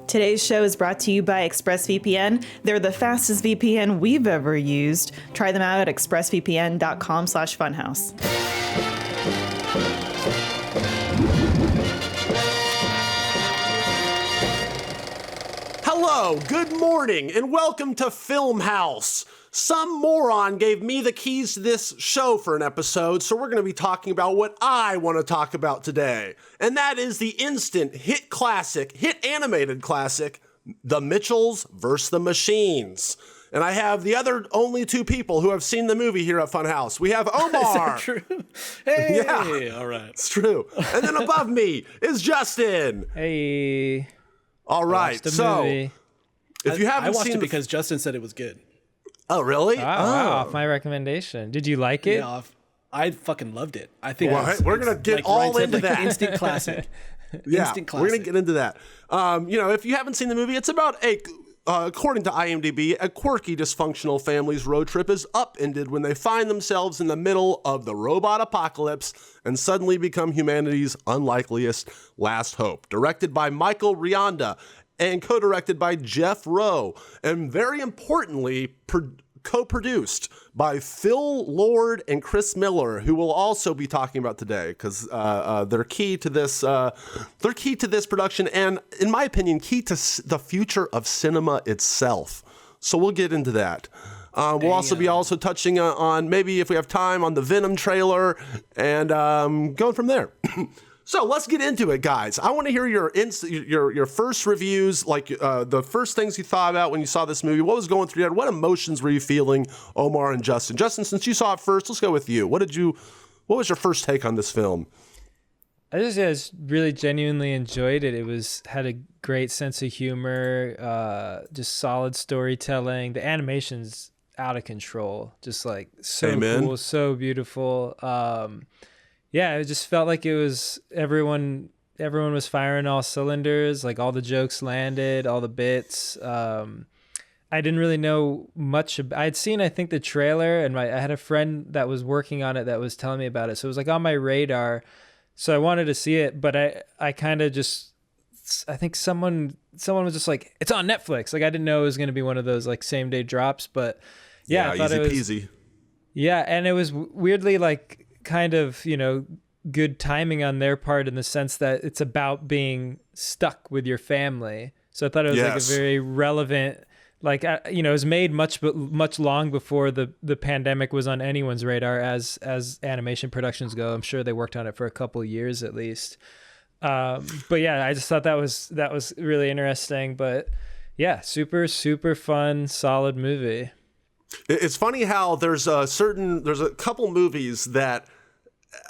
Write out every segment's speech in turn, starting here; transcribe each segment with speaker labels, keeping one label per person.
Speaker 1: Today's show is brought to you by ExpressVPN. They're the fastest VPN we've ever used. Try them out at expressvpn.com/funhaus.
Speaker 2: Hello, good morning, and welcome to Filmhaus. Some moron gave me the keys to this show for an episode, so we're going to be talking about what I want to talk about today. And that is the instant hit classic, hit animated classic, The Mitchells vs. the Machines. And I have the other only two people who have seen the movie here at Funhaus. We have Omar.
Speaker 3: Is that true? Hey,
Speaker 2: yeah,
Speaker 3: all right.
Speaker 2: It's true. And then above me is Justin.
Speaker 4: Hey.
Speaker 2: All right, so
Speaker 4: movie.
Speaker 2: If you haven't
Speaker 3: I watched
Speaker 2: seen
Speaker 3: it because Justin said it was good.
Speaker 2: Oh, really?
Speaker 4: Wow, off my recommendation. Did you like it?
Speaker 3: Yeah, I fucking loved it. I think
Speaker 2: we're going to get all
Speaker 3: Ryan
Speaker 2: into
Speaker 3: said,
Speaker 2: that.
Speaker 3: Instant classic.
Speaker 2: Yeah,
Speaker 3: Instant classic.
Speaker 2: we're going to get into that. If you haven't seen the movie, it's about according to IMDb, a quirky, dysfunctional family's road trip is upended when they find themselves in the middle of the robot apocalypse and suddenly become humanity's unlikeliest last hope. Directed by Michael Rianda and co-directed by Jeff Rowe, and very importantly, co-produced by Phil Lord and Chris Miller, who we'll also be talking about today because they're key to this. They're key to this production, and in my opinion, key to the future of cinema itself. So we'll get into that. We'll also be touching on maybe if we have time on the Venom trailer and going from there. So let's get into it, guys. I want to hear your first reviews, like the first things you thought about when you saw this movie. What was going through your head? What emotions were you feeling, Omar and Justin? Justin, since you saw it first, let's go with you. What was your first take on this film?
Speaker 4: I just really genuinely enjoyed it. It had a great sense of humor, just solid storytelling. The animation's out of control, just like so
Speaker 2: Amen.
Speaker 4: Cool, so beautiful. Yeah, it just felt like it was everyone was firing all cylinders, like all the jokes landed, all the bits. I didn't really know much. I'd seen, I think, the trailer, and I had a friend that was working on it that was telling me about it. So it was like on my radar. So I wanted to see it, but I kind of just, I think someone was just like, it's on Netflix. Like I didn't know it was going to be one of those like same day drops, but yeah, I thought
Speaker 2: easy
Speaker 4: it was
Speaker 2: peasy. Yeah,
Speaker 4: and it was weirdly like kind of, good timing on their part in the sense that it's about being stuck with your family. So I thought it was like a very relevant, like, it was made much long before the pandemic was on anyone's radar as animation productions go. I'm sure they worked on it for a couple of years at least. But yeah, I just thought that was really interesting, but yeah, super, super fun, solid movie.
Speaker 2: It's funny how there's a couple movies that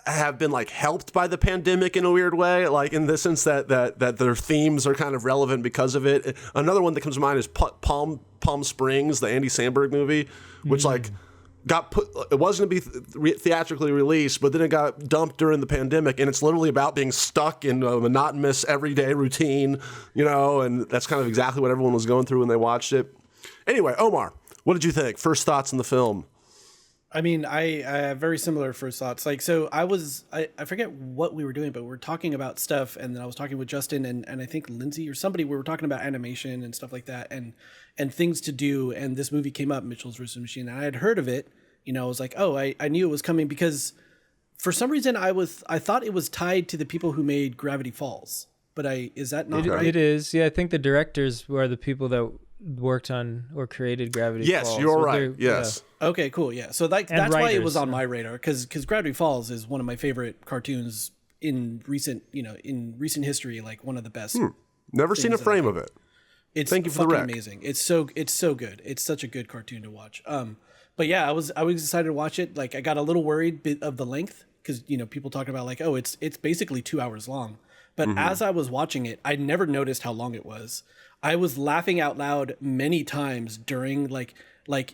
Speaker 2: have been like helped by the pandemic in a weird way, like in the sense that their themes are kind of relevant because of it. Another one that comes to mind is Palm Springs, the Andy Samberg movie, which like got put. It wasn't going to be theatrically released, but then it got dumped during the pandemic, and it's literally about being stuck in a monotonous everyday routine, and that's kind of exactly what everyone was going through when they watched it. Anyway, Omar, what did you think? First thoughts on the film?
Speaker 3: I mean, I have very similar first thoughts. Like, so I forget what we were doing, but we were talking about stuff, and then I was talking with Justin and I think Lindsay or somebody. We were talking about animation and stuff like that, and things to do. And this movie came up, Mitchell's vs. Machine, and I had heard of it. I was like, oh, I knew it was coming because for some reason I thought it was tied to the people who made Gravity Falls. But is that not right?
Speaker 4: It is. Yeah, I think the directors were the people that worked on or created Gravity Falls.
Speaker 2: Yes, you're right. Yes.
Speaker 3: Yeah. Okay, cool. Yeah. So that's
Speaker 4: writers,
Speaker 3: why it was on my radar because Gravity Falls is one of my favorite cartoons in recent history, like one of the best.
Speaker 2: Never seen a frame of it.
Speaker 3: It's
Speaker 2: Thank you for the rec.
Speaker 3: Amazing. It's so good. It's such a good cartoon to watch. But yeah, I was excited to watch it. Like I got a little worried of the length because people talking about like, oh, it's basically 2 hours long. But as I was watching it, I never noticed how long it was. I was laughing out loud many times during like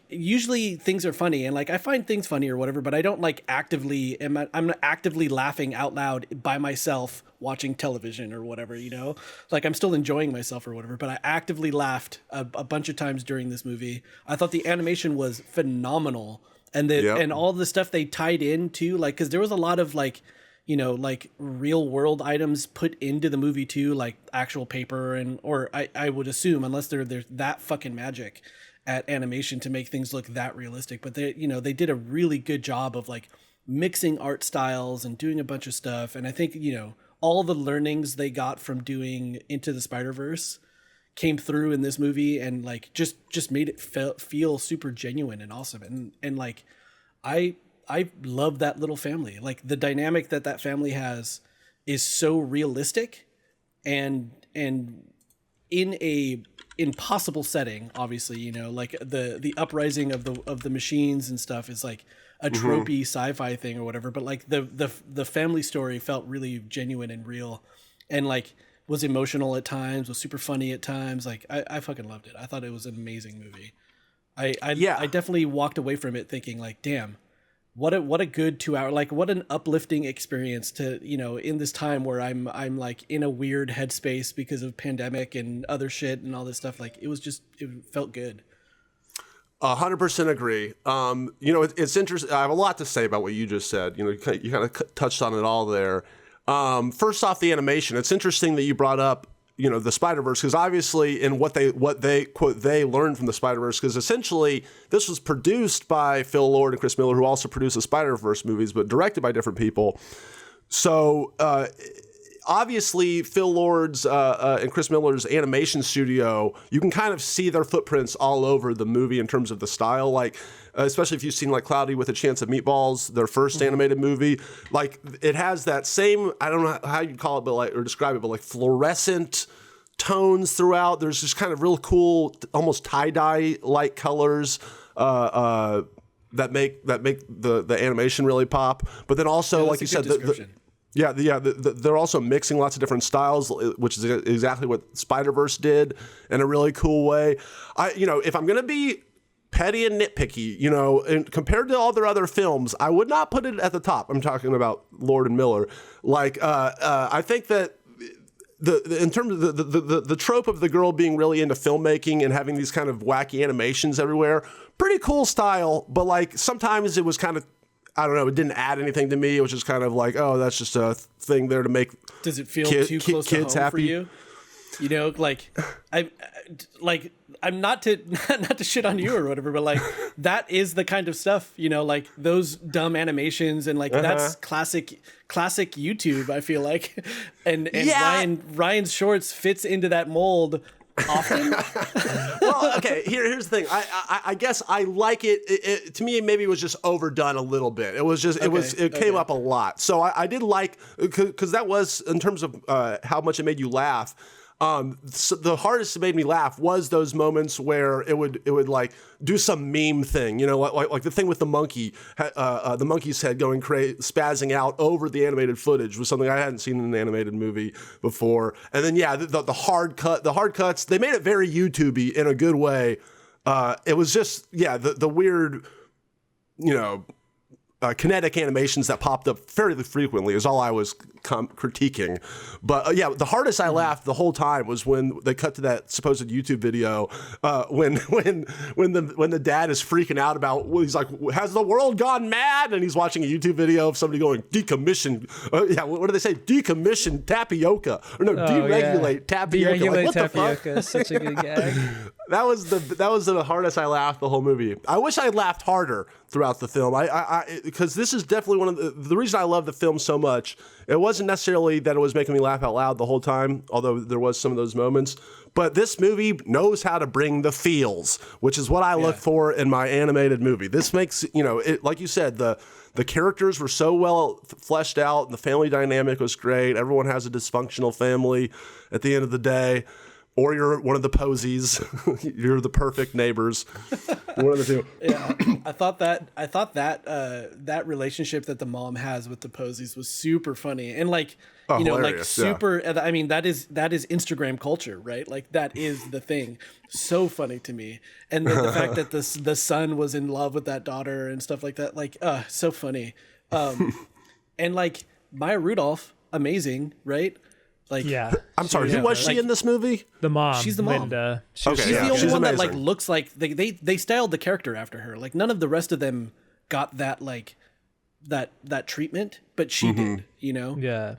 Speaker 3: usually things are funny and like I find things funny or whatever, but I don't like I'm not actively laughing out loud by myself watching television or whatever, like I'm still enjoying myself or whatever, but I actively laughed a bunch of times during this movie. I thought the animation was phenomenal and and all the stuff they tied into, like, cause there was a lot of like, like real world items put into the movie too, like actual paper or I would assume, unless they're that fucking magic at animation to make things look that realistic. But they did a really good job of like mixing art styles and doing a bunch of stuff. And I think, all the learnings they got from doing Into the Spider-Verse came through in this movie, and like just made it feel super genuine and awesome. And like, I love that little family. Like the dynamic that family has is so realistic and in a impossible setting, obviously, like the uprising of the machines and stuff is like a tropey sci-fi thing or whatever, but like the family story felt really genuine and real, and like was emotional at times, was super funny at times. Like I fucking loved it. I thought it was an amazing movie. I definitely walked away from it thinking like, damn, what a good 2 hour, like what an uplifting experience to, in this time where I'm like in a weird headspace because of pandemic and other shit and all this stuff. Like it felt good.
Speaker 2: 100% agree. It's interesting. I have a lot to say about what you just said. You kind of touched on it all there. First off, the animation. It's interesting that you brought up, the Spider-Verse, because obviously in what they quote they learned from the Spider-Verse, because essentially this was produced by Phil Lord and Chris Miller, who also produced the Spider-Verse movies, but directed by different people. So obviously Phil Lord's and Chris Miller's animation studio, you can kind of see their footprints all over the movie in terms of the style, like especially if you've seen like Cloudy with a Chance of Meatballs, their first animated movie. Like it has that same, I don't know how you call it, but like, or describe it, but like fluorescent tones throughout. There's just kind of real cool, almost tie-dye like colors that make the animation really pop. But then also, like you said, they're also mixing lots of different styles, which is exactly what Spider-Verse did in a really cool way. If I'm gonna be petty and nitpicky, and compared to all their other films, I would not put it at the top. I'm talking about Lord and Miller. Like, I think that in terms of the trope of the girl being really into filmmaking and having these kind of wacky animations everywhere, pretty cool style. But like sometimes it was kind of, I don't know, it didn't add anything to me. It was just kind of like, oh, that's just a thing there to make.
Speaker 3: Does it feel too close to home happy for you? I'm not to shit on you or whatever, but like that is the kind of stuff, like those dumb animations and like that's classic YouTube, I feel like. And Ryan's shorts fits into that mold often.
Speaker 2: Well, okay, here's the thing. I guess I like it. To me, maybe it was just overdone a little bit. It was just it came up a lot. So I did like, because that was, in terms of how much it made you laugh. So the hardest it made me laugh was those moments where it would like do some meme thing, like the thing with the monkey, the monkey's head going crazy, spazzing out over the animated footage was something I hadn't seen in an animated movie before. And then the hard cuts, they made it very YouTube-y in a good way. It was just the weird, kinetic animations that popped up fairly frequently is all I was critiquing. But the hardest I laughed the whole time was when they cut to that supposed YouTube video when the dad is freaking out about, he's like, has the world gone mad? And he's watching a YouTube video of somebody going decommission. What do they say? Decommission tapioca. Or no, deregulate tapioca.
Speaker 4: Deregulate
Speaker 2: like,
Speaker 4: tapioca is such a good gag.
Speaker 2: That was the hardest I laughed the whole movie. I wish I laughed harder throughout the film. Because this is definitely one of the reason I love the film so much. It wasn't necessarily that it was making me laugh out loud the whole time, although there was some of those moments. But this movie knows how to bring the feels, which is what I look for in my animated movie. This makes, it, like you said, the characters were so well fleshed out, and the family dynamic was great. Everyone has a dysfunctional family at the end of the day. Or you're one of the posies. You're the perfect neighbors. One of the two.
Speaker 3: Yeah, I thought that relationship that the mom has with the posies was super funny, and like super. Yeah. I mean, that is Instagram culture, right? Like that is the thing. So funny to me, and the fact that the son was in love with that daughter and stuff like that, like so funny. And like Maya Rudolph, amazing, right? Like,
Speaker 2: I'm sorry. Who was she in this movie?
Speaker 4: The mom.
Speaker 3: She's the mom.
Speaker 4: Linda.
Speaker 3: She's the only one that like looks like they styled the character after her. Like none of the rest of them got that like that treatment, but she did, you know?
Speaker 4: Yeah.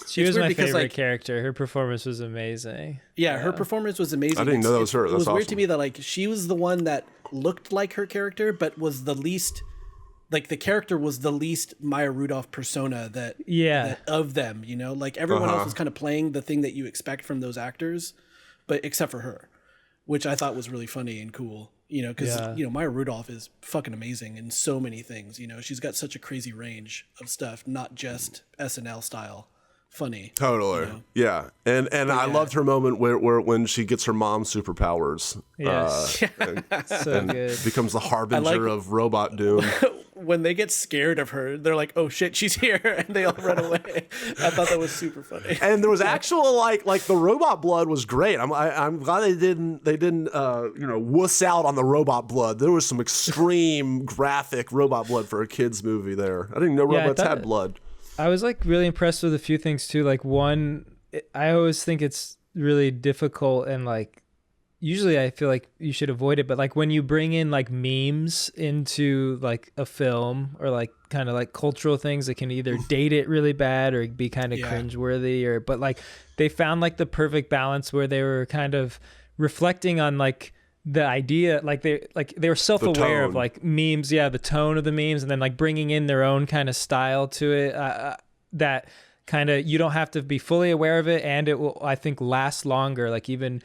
Speaker 4: She
Speaker 3: It's
Speaker 4: was
Speaker 3: weird
Speaker 4: my
Speaker 3: because,
Speaker 4: favorite
Speaker 3: like,
Speaker 4: character. Her performance was amazing.
Speaker 3: yeah, her performance was amazing.
Speaker 2: I didn't know that was her.
Speaker 3: It was
Speaker 2: That's
Speaker 3: weird to
Speaker 2: awesome.
Speaker 3: me that like she was the one that looked like her character, but was the least, like the character was the least Maya Rudolph persona that of them, you know? Like everyone else was kind of playing the thing that you expect from those actors, but except for her, which I thought was really funny and cool. You know, because you know, Maya Rudolph is fucking amazing in so many things. You know, she's got such a crazy range of stuff, not just SNL style funny.
Speaker 2: Totally,
Speaker 3: you know?
Speaker 2: yeah. And I loved her moment where when she gets her mom's superpowers.
Speaker 4: Yes. So good.
Speaker 2: Becomes the harbinger of robot doom.
Speaker 3: When they get scared of her, they're like, "Oh shit, she's here!" and they all run away. I thought that was super funny.
Speaker 2: And there was actual like the robot blood was great. I'm glad they didn't wuss out on the robot blood. There was some extreme graphic robot blood for a kids movie there. I didn't even know robots had blood.
Speaker 4: I was like really impressed with a few things too. Like one, I always think it's really difficult and like usually I feel like you should avoid it, but like when you bring in like memes into like a film or like kind of like cultural things that can either date it really bad or be kind of cringeworthy but like they found like the perfect balance where they were kind of reflecting on like the idea, like they were self-aware of like memes, the tone of the memes, and then like bringing in their own kind of style to it that kind of you don't have to be fully aware of it, and it will, I think, last longer. Like even,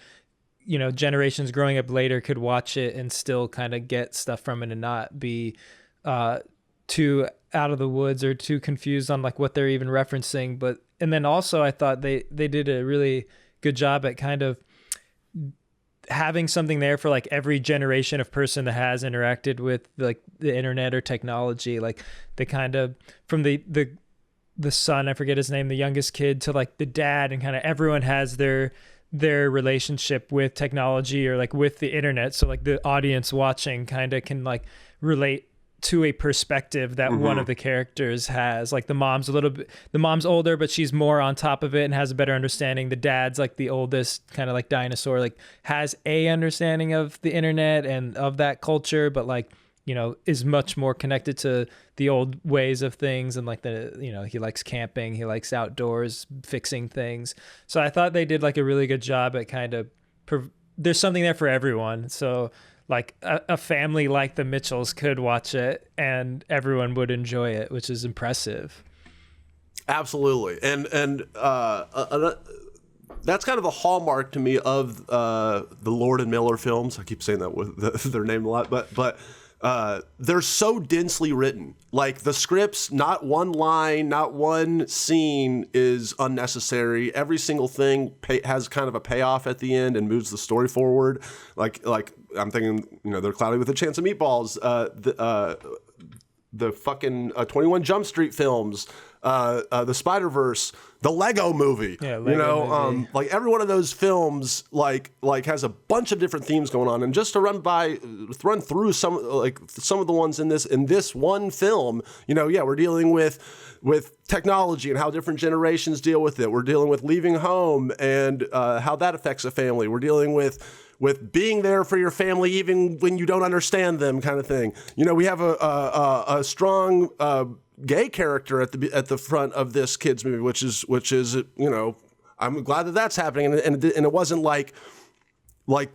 Speaker 4: you know, generations growing up later could watch it and still kind of get stuff from it and not be too out of the woods or too confused on like what they're even referencing. But and then also I thought they did a really good job at kind of having something there for like every generation of person that has interacted with like the internet or technology. Like they kind of from the son, I forget his name, the youngest kid, to like the dad, and kind of everyone has their relationship with technology or like with the internet. So like the audience watching kind of can like relate to a perspective that one of the characters has. Like the mom's older, but she's more on top of it and has a better understanding. The dad's like the oldest, kind of like dinosaur, like has a understanding of the internet and of that culture, but like, you know, is much more connected to the old ways of things. And like he likes camping, he likes outdoors, fixing things. So I thought they did like a really good job at kind of, there's something there for everyone. So like a family like the Mitchells could watch it and everyone would enjoy it, which is impressive.
Speaker 2: Absolutely. And that's kind of the hallmark to me of the Lord and Miller films. I keep saying that with their name a lot, but they're so densely written. Like the scripts, not one line, not one scene is unnecessary. Every single thing has kind of a payoff at the end and moves the story forward. Like I'm thinking, you know, They're Cloudy with a Chance of Meatballs, the fucking 21 Jump Street films, the Spider-Verse, the Lego movie. Yeah, Lego movie. Like every one of those films like has a bunch of different themes going on. And just to run through some of the ones in this one film, you know, we're dealing with technology and how different generations deal with it. We're dealing with leaving home and how that affects a family. We're dealing with being there for your family even when you don't understand them, kind of thing. You know, we have a strong gay character at the front of this kids movie, which is you know, I'm glad that that's happening, and it wasn't like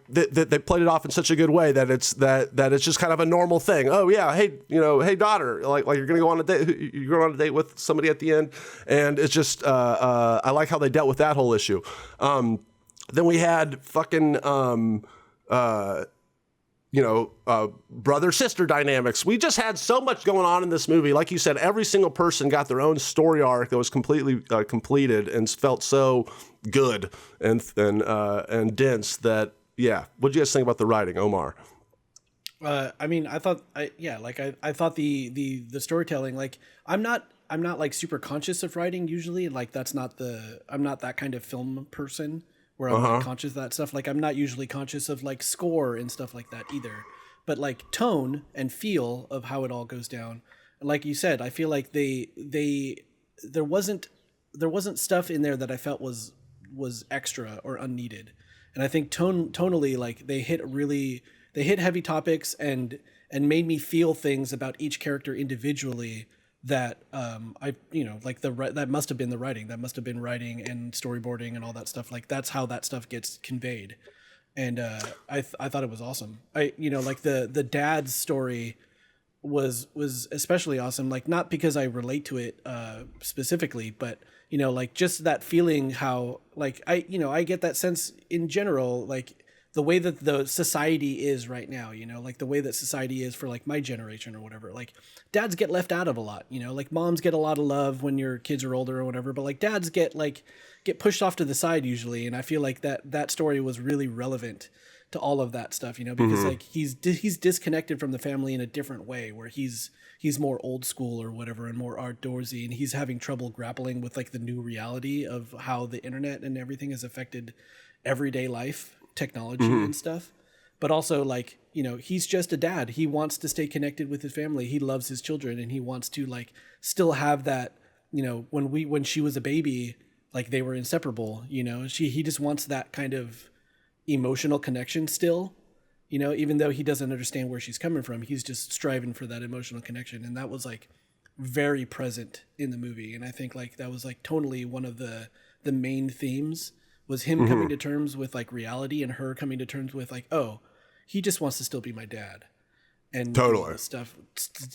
Speaker 2: they played it off in such a good way that it's just kind of a normal thing. Oh yeah, hey daughter, like you're gonna go on a date, you're going on a date with somebody at the end, and it's just I like how they dealt with that whole issue. Then we had fucking brother-sister dynamics. We just had so much going on in this movie. Like you said, every single person got their own story arc that was completely completed and felt so good and dense that, What'd you guys think about the writing, Omar?
Speaker 3: I mean, I thought the storytelling, like I'm not like super conscious of writing usually. Like I'm not that kind of film person where I'm like conscious of that stuff. Like I'm not usually conscious of like score and stuff like that either, but like tone and feel of how it all goes down. Like you said, I feel like there wasn't stuff in there that I felt was extra or unneeded. And I think tonally, like they hit heavy topics and made me feel things about each character individually that that must have been the writing. That must have been writing and storyboarding and all that stuff. Like that's how that stuff gets conveyed. And I thought it was awesome. The dad's story was especially awesome. Like not because I relate to it specifically, but just that feeling how I get that sense in general, like the way that the society is right now, like the way that society is for like my generation or whatever. Like dads get left out of a lot, like moms get a lot of love when your kids are older or whatever, but like dads get pushed off to the side usually. And I feel like that story was really relevant to all of that stuff, because like he's disconnected from the family in a different way, where he's more old school or whatever and more outdoorsy, and he's having trouble grappling with like the new reality of how the internet and everything has affected everyday life, technology and stuff. But also like, he's just a dad. He wants to stay connected with his family. He loves his children, and he wants to like still have that, when she was a baby, like they were inseparable, he just wants that kind of emotional connection still, even though he doesn't understand where she's coming from, he's just striving for that emotional connection. And that was like very present in the movie. And I think like that was like totally one of the main themes, was him coming to terms with like reality, and her coming to terms with like, oh, he just wants to still be my dad and
Speaker 2: totally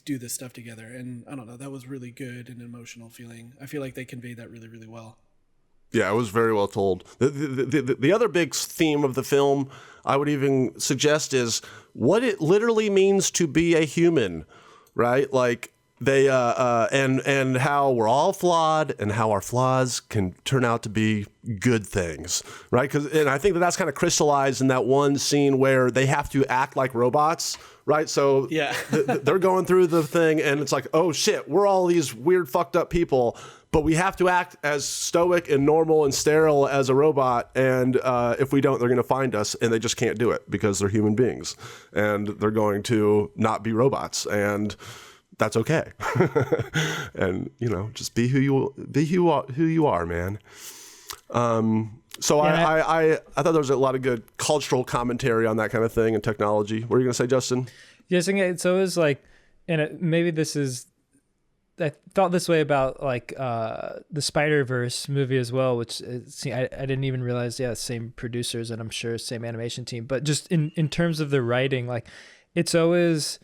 Speaker 3: do this stuff together. And I don't know, that was really good and emotional feeling. I feel like they conveyed that really, really well.
Speaker 2: Yeah, it was very well told. The other big theme of the film, I would even suggest, is what it literally means to be a human, right? Like they and how we're all flawed, and how our flaws can turn out to be good things, right? And I think that's kind of crystallized in that one scene where they have to act like robots, right? So
Speaker 3: yeah,
Speaker 2: they're going through the thing, and it's like, oh shit, we're all these weird, fucked up people, but we have to act as stoic and normal and sterile as a robot. And if we don't, they're going to find us, and they just can't do it because they're human beings, and they're going to not be robots, and that's okay. And just be who you are, man. So yeah, I thought there was a lot of good cultural commentary on that kind of thing and technology. What are you going to say, Justin?
Speaker 4: Yes, it's always like, and maybe this is, I thought this way about like the Spider-Verse movie as well, which I didn't even realize, same producers, and I'm sure same animation team, but just in terms of the writing, like it's always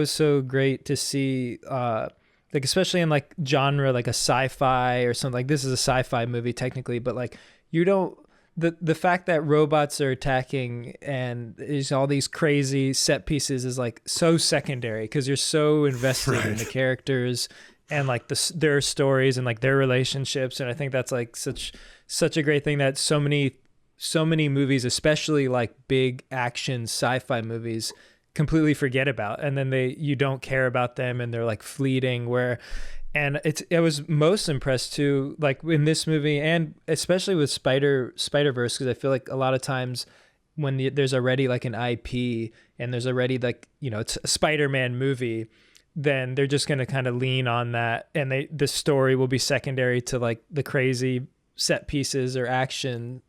Speaker 4: so great to see, like especially in like genre, like a sci-fi or something. Like this is a sci-fi movie technically, but like you don't, the fact that robots are attacking and there's all these crazy set pieces is like so secondary, because you're so invested in the characters and like their stories and like their relationships. And I think that's like such a great thing that so many movies, especially like big action sci-fi movies, completely forget about, and then you don't care about them, and they're like fleeting. And I was most impressed too, like in this movie, and especially with Spider-Verse, because I feel like a lot of times when there's already like an IP and there's already like, it's a Spider-Man movie, then they're just going to kind of lean on that, and the story will be secondary to like the crazy set pieces or actions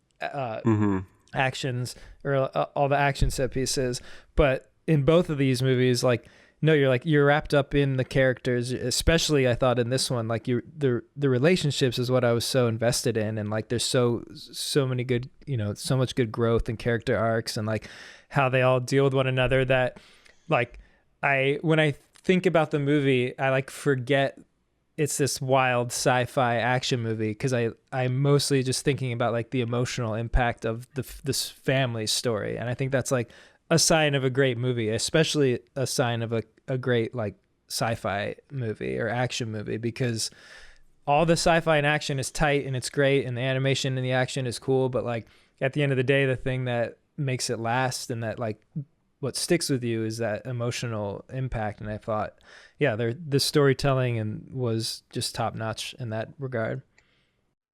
Speaker 4: or all the action set pieces. But in both of these movies, like, no, you're wrapped up in the characters, especially I thought in this one, like the relationships is what I was so invested in. And like, there's so many good, so much good growth and character arcs, and like how they all deal with one another, that like when I think about the movie, I like forget it's this wild sci-fi action movie, because I'm mostly just thinking about like the emotional impact of this family's story. And I think that's like a sign of a great movie, especially a sign of a great like sci-fi movie or action movie, because all the sci-fi and action is tight and it's great, and the animation and the action is cool, but like at the end of the day, the thing that makes it last and that like what sticks with you is that emotional impact. And I thought, the storytelling and was just top notch in that regard.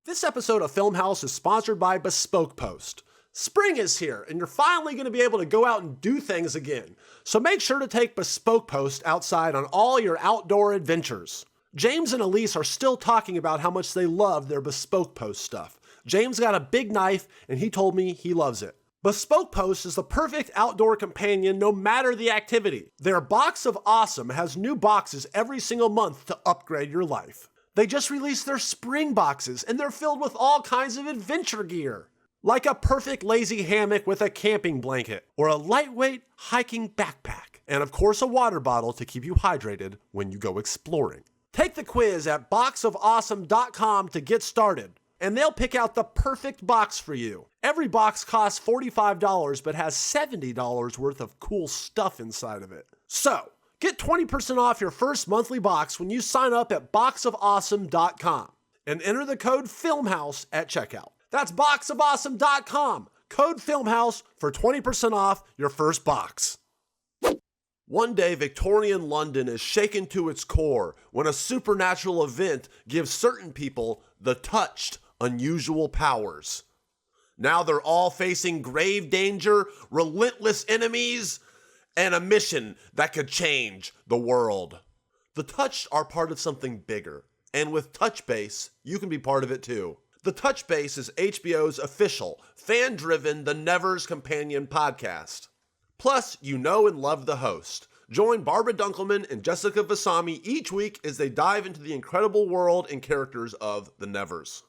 Speaker 2: This episode of Filmhaus is sponsored by Bespoke Post. Spring is here, and you're finally going to be able to go out and do things again. So make sure to take Bespoke Post outside on all your outdoor adventures. James and Elise are still talking about how much they love their Bespoke Post stuff. James got a big knife, and he told me he loves it. Bespoke Post is the perfect outdoor companion no matter the activity. Their Box of Awesome has new boxes every single month to upgrade your life. They just released their spring boxes, and they're filled with all kinds of adventure gear. Like a perfect lazy hammock with a camping blanket, or a lightweight hiking backpack, and of course a water bottle to keep you hydrated when you go exploring. Take the quiz at boxofawesome.com to get started, and they'll pick out the perfect box for you. Every box costs $45 but has $70 worth of cool stuff inside of it. So, get 20% off your first monthly box when you sign up at boxofawesome.com and enter the code FILMHOUSE at checkout. That's boxofawesome.com, code FILMHOUSE for 20% off your first box. One day, Victorian London is shaken to its core when a supernatural event gives certain people the touched unusual powers. Now they're all facing grave danger, relentless enemies, and a mission that could change the world. The touched are part of something bigger, and with TouchBase, you can be part of it too. The TouchBase is HBO's official, fan-driven The Nevers Companion podcast. Plus, you know and love the host. Join Barbara Dunkelman and Jessica Vasami each week as they dive into the incredible world and characters of The Nevers.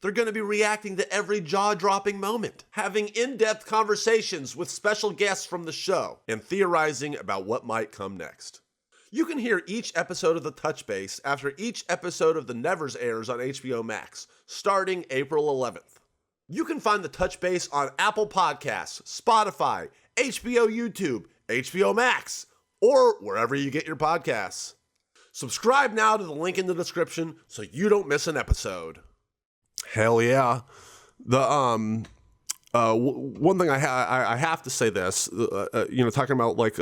Speaker 2: They're going to be reacting to every jaw-dropping moment, having in-depth conversations with special guests from the show, and theorizing about what might come next. You can hear each episode of The TouchBase after each episode of The Nevers airs on HBO Max, starting April 11th. You can find The TouchBase on Apple Podcasts, Spotify, HBO YouTube, HBO Max, or wherever you get your podcasts. Subscribe now to the link in the description so you don't miss an episode. Hell yeah. The one thing I have to say this, talking about like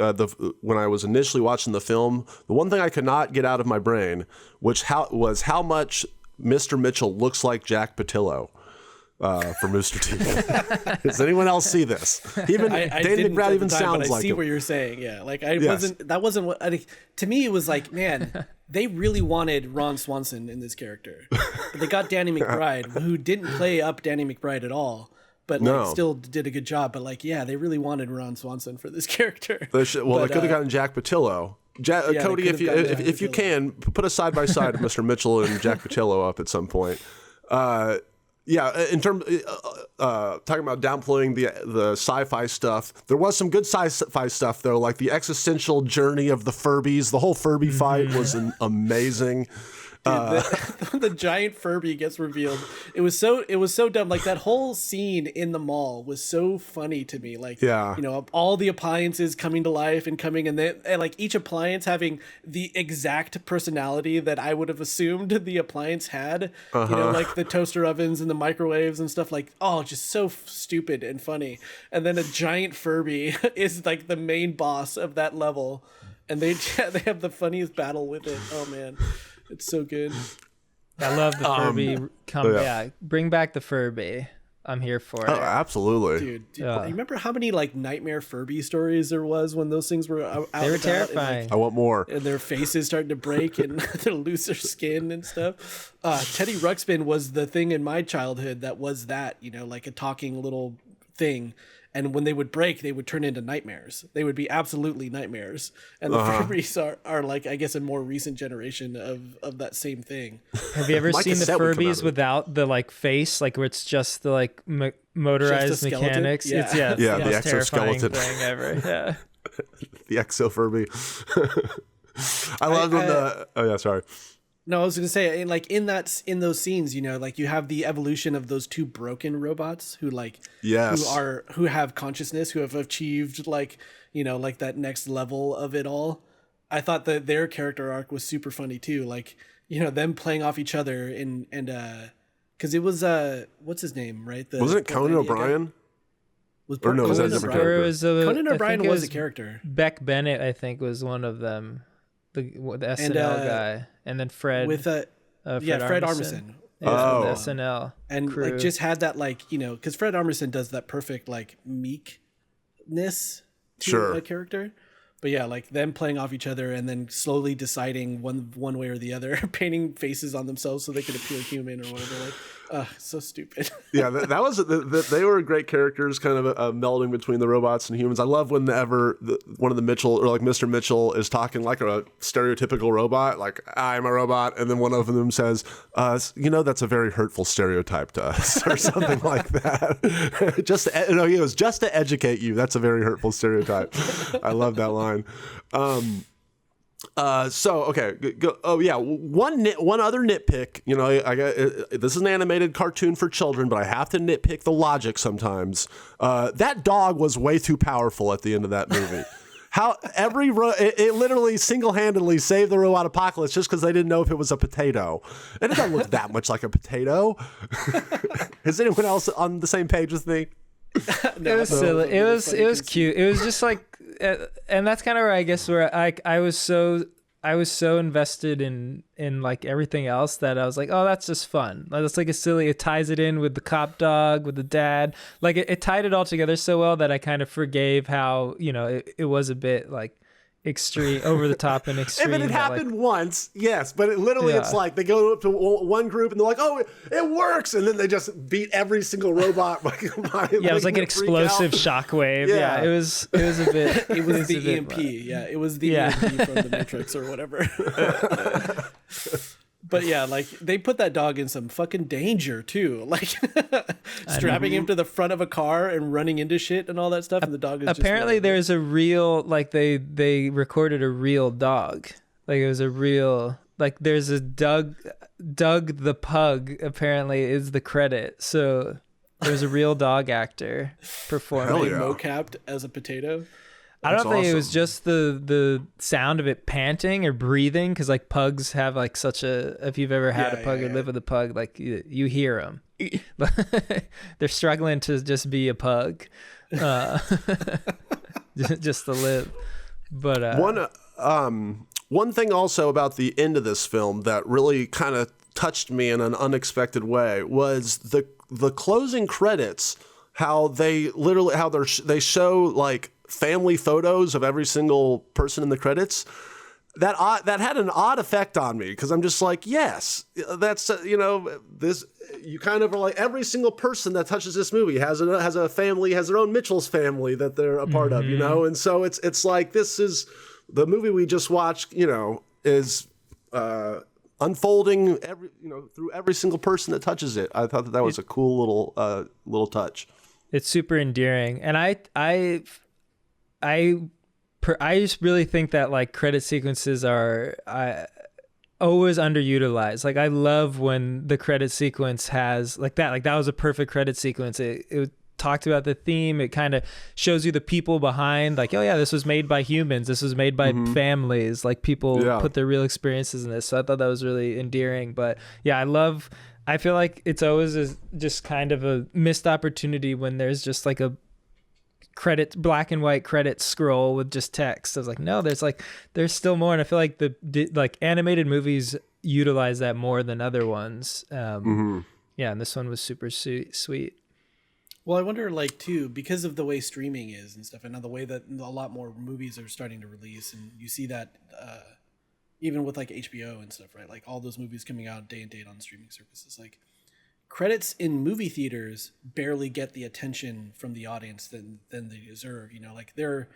Speaker 2: when I was initially watching the film, the one thing I could not get out of my brain, was how much Mr. Mitchell looks like Jack Patillo from Rooster Teeth. Does anyone else see this? Even Danny McBride even sounds like him.
Speaker 3: I see what you're saying. Yeah, like that wasn't what to me. It was like, man, they really wanted Ron Swanson in this character, but they got Danny McBride, who didn't play up Danny McBride at all. But still did a good job. But like, yeah, they really wanted Ron Swanson for this character.
Speaker 2: They could have gotten Jack Patillo. Cody, if you can, put a side by side of Mr. Mitchell and Jack Patillo up at some point. In terms talking about downplaying the sci-fi stuff, there was some good sci-fi stuff though, like the existential journey of the Furbies. The whole Furby fight was amazing.
Speaker 3: The giant Furby gets revealed. It was so dumb. Like that whole scene in the mall was so funny to me. Like, all the appliances coming to life and like each appliance having the exact personality that I would have assumed the appliance had. Like the toaster ovens and the microwaves and stuff. Like, just so stupid and funny. And then a giant Furby is like the main boss of that level, and they have the funniest battle with it. Oh man. It's so good.
Speaker 4: I love the Furby. Bring back the Furby. I'm here for it.
Speaker 2: Oh, absolutely.
Speaker 3: Dude, you remember how many like nightmare Furby stories there was when those things were out?
Speaker 4: They were terrifying.
Speaker 2: And, I want more.
Speaker 3: And their faces starting to break and they lose their skin and stuff. Teddy Ruxpin was the thing in my childhood that was that, like a talking little thing. And when they would break, they would turn into nightmares. They would be absolutely nightmares. And the Furbies are like, I guess, a more recent generation of that same thing.
Speaker 4: Have you ever seen the Furbies without the like face, like where it's just the like motorized mechanics?
Speaker 3: Yeah.
Speaker 4: It's
Speaker 2: the
Speaker 4: most terrifying
Speaker 2: exoskeleton
Speaker 4: thing ever. Yeah.
Speaker 2: The Exo Furby. I love when sorry.
Speaker 3: No, I was gonna say, like in those scenes, like you have the evolution of those two broken robots who who have consciousness, who have achieved like that next level of it all. I thought that their character arc was super funny too, like them playing off each other and because it was what's his name, right?
Speaker 2: Wasn't it Conan O'Brien?
Speaker 3: Was
Speaker 2: that a different character?
Speaker 3: Conan O'Brien was a character.
Speaker 4: Beck Bennett, I think, was one of them. The SNL guy, and then Fred
Speaker 3: with Fred Armisen.
Speaker 4: SNL
Speaker 3: and
Speaker 4: crew.
Speaker 3: Like just had that because Fred Armisen does that perfect like meekness to a character, but like them playing off each other and then slowly deciding one way or the other, painting faces on themselves so they could appear human or whatever. Like So stupid.
Speaker 2: Yeah, that was they were great characters, kind of a melding between the robots and humans. I love whenever one of the Mitchell, or like Mr. Mitchell, is talking like a stereotypical robot, like I'm a robot, and then one of them says, that's a very hurtful stereotype to us," or something like that. He goes, "Just to educate you, that's a very hurtful stereotype." I love that line. One other nitpick. This is an animated cartoon for children, but I have to nitpick the logic sometimes. That dog was way too powerful at the end of that movie. How it literally single-handedly saved the robot apocalypse just because they didn't know if it was a potato, and it doesn't look that much like a potato. Is anyone else on the same page with me?
Speaker 4: No, it was silly. It was cute. It was just like, and that's kind of where I guess where I was so invested in like everything else that I was like, oh, that's just fun. That's like it ties it in with the cop dog, with the dad. Like it tied it all together so well that I kind of forgave how, it was a bit like extreme, over the top and extreme.
Speaker 2: If it had happened once, yes, but it's like they go up to one group and they're like, "Oh, it works," and then they just beat every single robot.
Speaker 4: It was like an explosive shockwave. Yeah, it was a bit.
Speaker 3: It was the EMP. It was the EMP from the Matrix or whatever. But yeah, like they put that dog in some fucking danger too, like strapping him to the front of a car and running into shit and all that stuff. And the dog is
Speaker 4: apparently
Speaker 3: just
Speaker 4: there's a real, like they recorded a real dog, like it was a real, like there's a Doug the pug apparently is the credit. So there's a real dog actor performing,
Speaker 3: mocapped as a potato.
Speaker 4: I don't think it was just the sound of it panting or breathing, because like pugs have like such a, if you've ever had a pug or live with a pug, like you hear them. They're struggling to just be a pug, just to live. But
Speaker 2: one thing also about the end of this film that really kind of touched me in an unexpected way was the closing credits. How they show like family photos of every single person in the credits. That had an odd effect on me, because I'm just like, yes, that's this. You kind of are like, every single person that touches this movie has a family, has their own Mitchell's family that they're a part of, and so it's like, this is the movie we just watched, is unfolding through every single person that touches it. I thought that was a cool little touch.
Speaker 4: It's super endearing, and I just really think that like credit sequences are always underutilized. Like I love when the credit sequence has like that. Like that was a perfect credit sequence. It talked about the theme. It kind of shows you the people behind. Like, oh yeah, this was made by humans. This was made by families. Like people put their real experiences in this. So I thought that was really endearing. But yeah, I feel like it's always just kind of a missed opportunity when there's just like a black and white credit scroll with just text. I was like, no, there's still more. And I feel like the animated movies utilize that more than other ones. Yeah, and this one was super sweet.
Speaker 3: Well, I wonder, like, too, because of the way streaming is and stuff, and now the way that a lot more movies are starting to release, and you see that even with like HBO and stuff, right? Like all those movies coming out day and date on streaming services, like credits in movie theaters barely get the attention from the audience than they deserve. Like they're,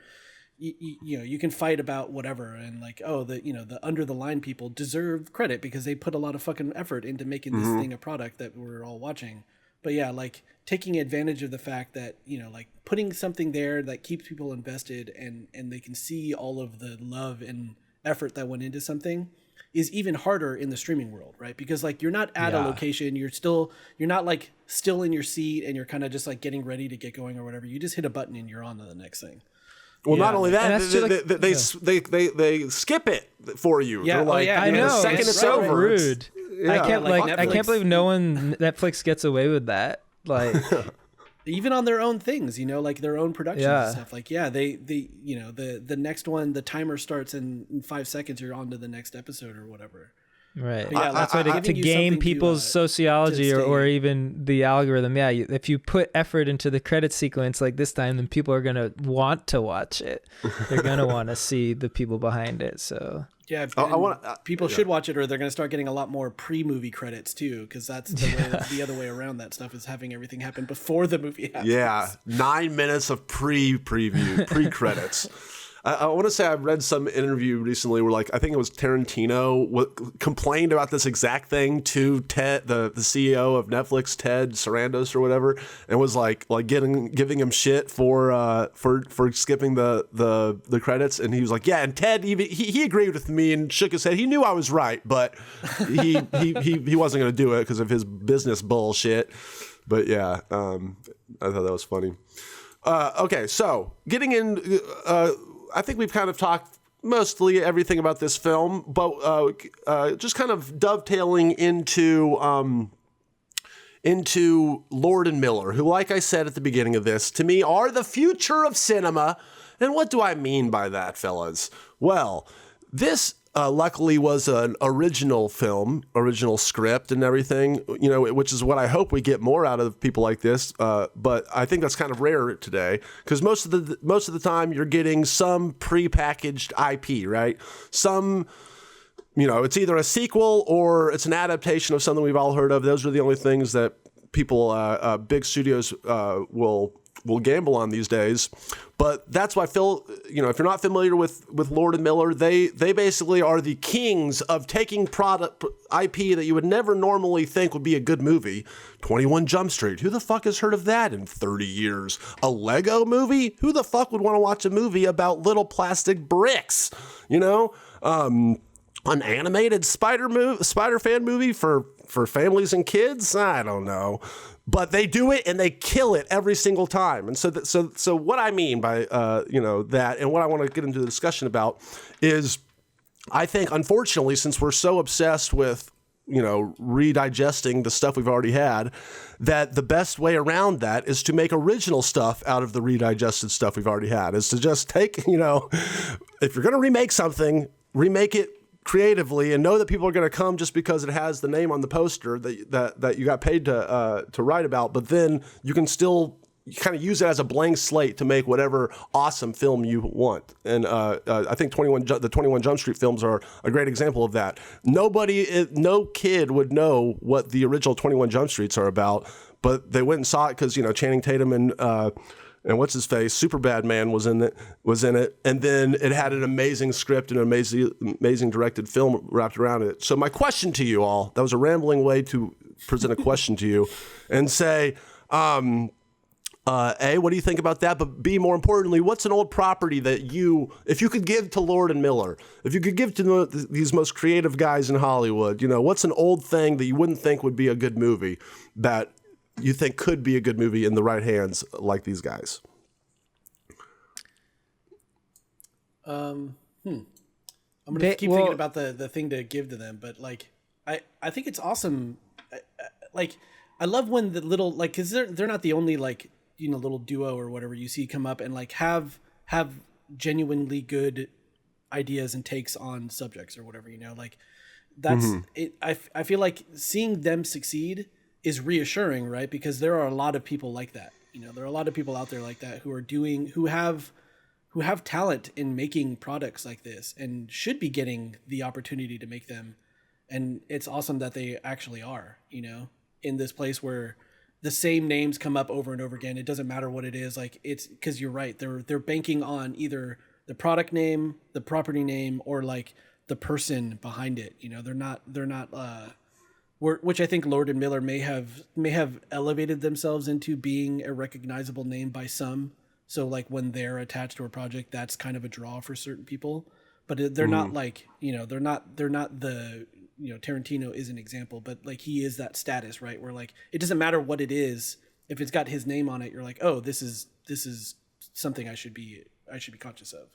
Speaker 3: you can fight about whatever, and like, oh, the under the line people deserve credit because they put a lot of fucking effort into making this thing a product that we're all watching. But yeah, like taking advantage of the fact that, like putting something there that keeps people invested and they can see all of the love and effort that went into something is even harder in the streaming world, right? Because like you're not at a location, you're not like still in your seat and you're kind of just like getting ready to get going or whatever. You just hit a button and you're on to the next thing.
Speaker 2: Well, not only that, they skip it for you.
Speaker 3: Yeah,
Speaker 2: like,
Speaker 4: I know.
Speaker 2: The second it's
Speaker 4: so
Speaker 2: over,
Speaker 4: rude.
Speaker 2: Yeah.
Speaker 4: I can't believe no one Netflix gets away with that. Like
Speaker 3: even on their own things, like their own productions and stuff. Like, the next one, the timer starts in 5 seconds, you're on to the next episode or whatever.
Speaker 4: Right.
Speaker 3: But yeah,
Speaker 4: That's why to
Speaker 3: giving you
Speaker 4: game
Speaker 3: something
Speaker 4: people's sociology
Speaker 3: to
Speaker 4: or
Speaker 3: stay-
Speaker 4: even the algorithm. Yeah, if you put effort into the credit sequence like this time, then people are going to want to watch it. They're going to want to see the people behind it. So
Speaker 3: Yeah,
Speaker 2: I want
Speaker 3: people should watch it, or they're going to start getting a lot more pre-movie credits too, because that's the other way around that stuff is having everything happen before the movie happens.
Speaker 2: Yeah, 9 minutes of preview, pre-credits. I want to say I've read some interview recently where, like, I think it was Tarantino complained about this exact thing to Ted, the CEO of Netflix, Ted Sarandos or whatever, and was like giving him shit for skipping the credits, and he was like, yeah, and Ted even he agreed with me and shook his head. He knew I was right, but he wasn't going to do it because of his business bullshit. But yeah, I thought that was funny. Okay, so getting in. I think we've kind of talked mostly everything about this film, but just kind of dovetailing into Lord and Miller, who, like I said at the beginning of this, to me are the future of cinema. And what do I mean by that, fellas? Well, this luckily was an original film, original script and everything, which is what I hope we get more out of people like this. But I think that's kind of rare today because most of the time you're getting some prepackaged IP, right? Some, it's either a sequel or it's an adaptation of something we've all heard of. Those are the only things that people, big studios, will gamble on these days. But that's why Phil, if you're not familiar with Lord and Miller, they basically are the kings of taking product IP that you would never normally think would be a good movie. 21 Jump Street. Who the fuck has heard of that in 30 years? A Lego movie? Who the fuck would want to watch a movie about little plastic bricks? An animated Spider-Fan movie for families and kids? I don't know. But they do it and they kill it every single time. And so what I mean by that, and what I want to get into the discussion about is, I think, unfortunately, since we're so obsessed with redigesting the stuff we've already had, that the best way around that is to make original stuff out of the redigested stuff we've already had. Is to just take, if you're going to remake something, remake it creatively and know that people are going to come just because it has the name on the poster that you got paid to write about, but then you can still kind of use it as a blank slate to make whatever awesome film you want. And I think the 21 Jump Street films are a great example of that. No kid would know what the original 21 Jump Streets are about, but they went and saw it because Channing Tatum and what's his face, Superbad Man was in it, and then it had an amazing script and an amazing directed film wrapped around it. So my question to you all, that was a rambling way to present a question to you, and say, A, what do you think about that? But B, more importantly, what's an old property that if you could give to Lord and Miller, if you could give to these most creative guys in Hollywood, what's an old thing that you wouldn't think would be a good movie that you think could be a good movie in the right hands, like these guys?
Speaker 3: I'm gonna keep thinking about the thing to give to them, but I think it's awesome. I love when the little because they're not the only little duo or whatever you see come up and have genuinely good ideas and takes on subjects or whatever, that's it. I feel like seeing them succeed is reassuring, right? Because there are a lot of people like that. There are a lot of people out there like that who have talent in making products like this and should be getting the opportunity to make them. And it's awesome that they actually are, in this place where the same names come up over and over again. It doesn't matter what it is. It's because you're right. They're banking on either the product name, the property name, or the person behind it. They're not which I think Lord and Miller may have elevated themselves into being a recognizable name by some. So when they're attached to a project, that's kind of a draw for certain people. But they're not they're not the Tarantino is an example, but he is that status, right? Where it doesn't matter what it is, if it's got his name on it, you're oh, this is something I should be conscious of.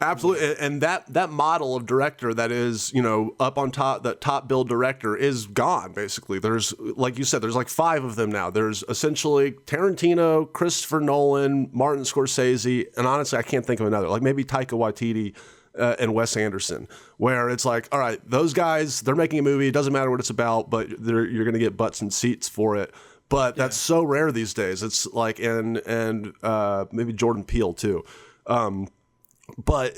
Speaker 2: Absolutely. And that model of director that is, up on top, that top bill director is gone, basically. There's, like you said, there's 5 of them now. There's essentially Tarantino, Christopher Nolan, Martin Scorsese, and honestly, I can't think of another. Maybe Taika Waititi and Wes Anderson, where it's like, all right, those guys, they're making a movie. It doesn't matter what it's about, but you're going to get butts and seats for it. But that's so rare these days. It's like, and maybe Jordan Peele too. But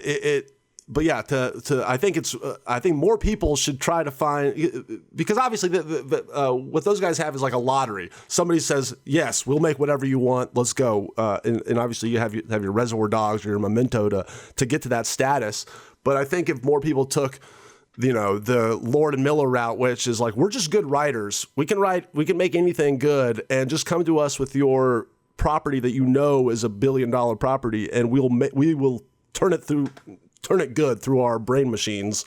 Speaker 2: I think more people should try to find, because obviously what those guys have is like a lottery. Somebody says, yes, we'll make whatever you want. Let's go. And obviously you have your Reservoir Dogs or your Memento to get to that status. But I think if more people took, the Lord and Miller route, which is like, we're just good writers. We can make anything good, and just come to us with your property that is $1 billion property, and we will turn it good through our brain machines.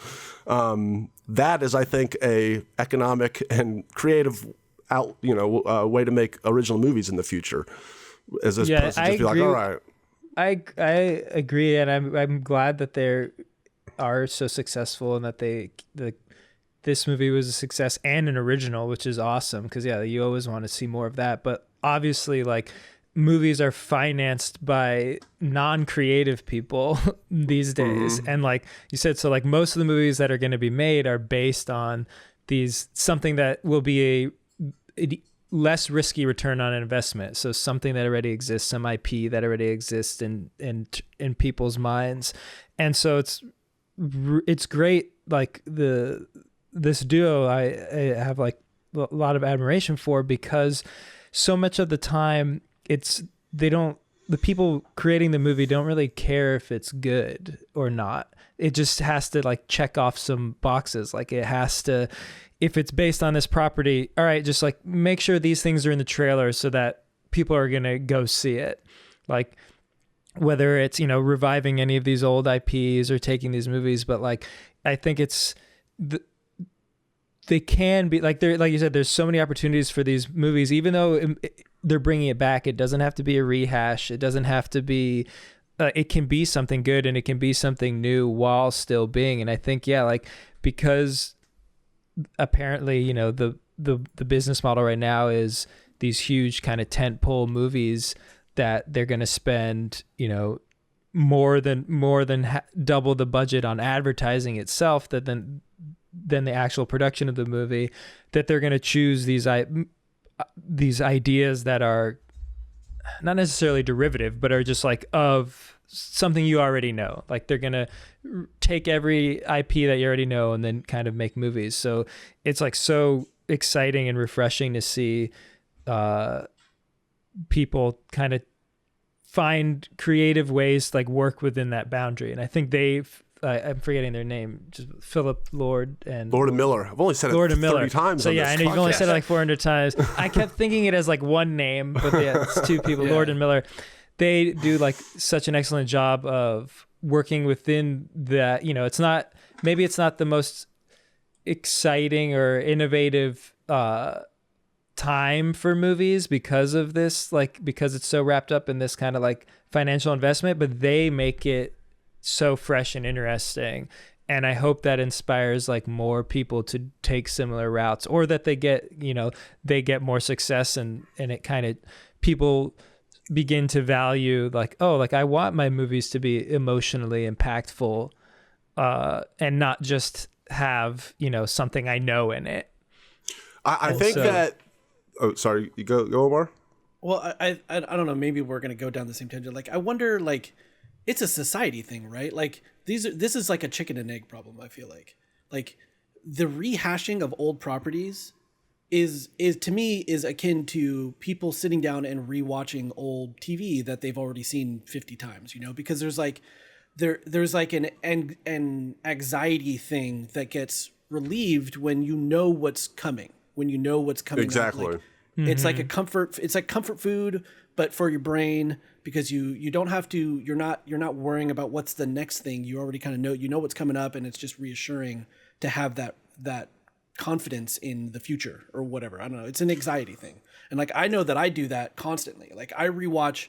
Speaker 2: That is, I think, a economic and creative way to make original movies in the future. As this person just be like, all right.
Speaker 4: I agree, and I'm glad that they are so successful, and that this movie was a success and an original, which is awesome, because you always want to see more of that. But obviously, like, movies are financed by non-creative people these days. Mm-hmm. And like you said, so like most of the movies that are going to be made are based on something that will be a less risky return on investment. So something that already exists, some IP that already exists in people's minds. And so it's great. Like this duo, I have like a lot of admiration for, because so much of the time, the people creating the movie don't really care if it's good or not. It just has to like check off some boxes. Like it has to, if it's based on this property, all right, just like make sure these things are in the trailer so that people are going to go see it. Like whether it's, reviving any of these old IPs or taking these movies, but like, I think they can be like you said, there's so many opportunities for these movies, even though they're bringing it back. It doesn't have to be a rehash. It doesn't have to be, it can be something good, and it can be something new while still being. And I think, like, because apparently, the business model right now is these huge kind of tentpole movies that they're going to spend, more than double the budget on advertising itself than the actual production of the movie, that they're going to choose these ideas that are not necessarily derivative, but are just like of something you already know. Like they're going to take every IP that you already know and then kind of make movies. So it's like so exciting and refreshing to see people kind of find creative ways to like work within that boundary. And I think I'm forgetting their name, just Philip Lord and
Speaker 2: Miller. I've only said it 30 times.
Speaker 4: So I know you've only said it like 400 times. I kept thinking it as like one name, but it's two people, Lord and Miller. They do like such an excellent job of working within that. It's not the most exciting or innovative time for movies because of this, like because it's so wrapped up in this kind of like financial investment, but they make it so fresh and interesting. And I hope that inspires like more people to take similar routes, or that they get more success, and it kind of, people begin to value like, oh, like I want my movies to be emotionally impactful, and not just have, something I know in it.
Speaker 2: I think that, oh, sorry, you go Omar.
Speaker 3: Well, I don't know, maybe we're going to go down the same tangent. Like, I wonder, like, it's a society thing, right? Like this is like a chicken and egg problem. I feel like the rehashing of old properties is to me is akin to people sitting down and rewatching old TV that they've already seen 50 times, because there's like an anxiety thing that gets relieved when you know what's coming.
Speaker 2: Exactly.
Speaker 3: Up. Like, it's like comfort food, but for your brain, because you don't have to, you're not worrying about what's the next thing. You already kind of know what's coming up, and it's just reassuring to have that confidence in the future or whatever. I don't know. It's an anxiety thing. And like, I know that I do that constantly. Like I rewatch,